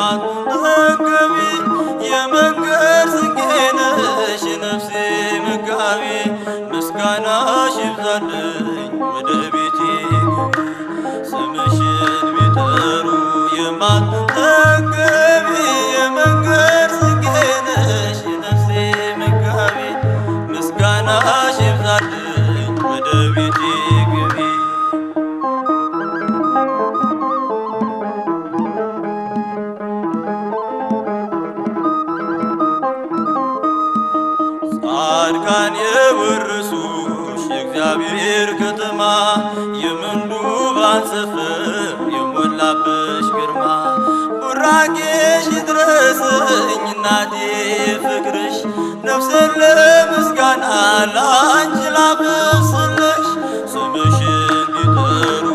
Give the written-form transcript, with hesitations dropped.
የማትጠገቢ የመንገድ ስንቄ ነሽ የነፍሴ መጋቢ ምስጋናሽ ይብዛልኝ ወደ ቤቴ ግቢ ስምሽን ቢጠሩ የማትጠገቢ የመንገድ ስንቄ ነሽ የነፍሴ መጋቢ ምስጋናሽ ይብዛልኝ ወደ ቤቴ ግቢ ጻድቃን የወረሱሽ የእግዚአብሔር ከተማ የምንዱባን ሰፈር የሞላብሽ ግርማ ቡራኬሽ ይድረሰኝ እናቴ ፍቅርሽ ነፍሴን ለምስጋና ላንቺ ላብስልሽ ስምሽን ቢጠሩ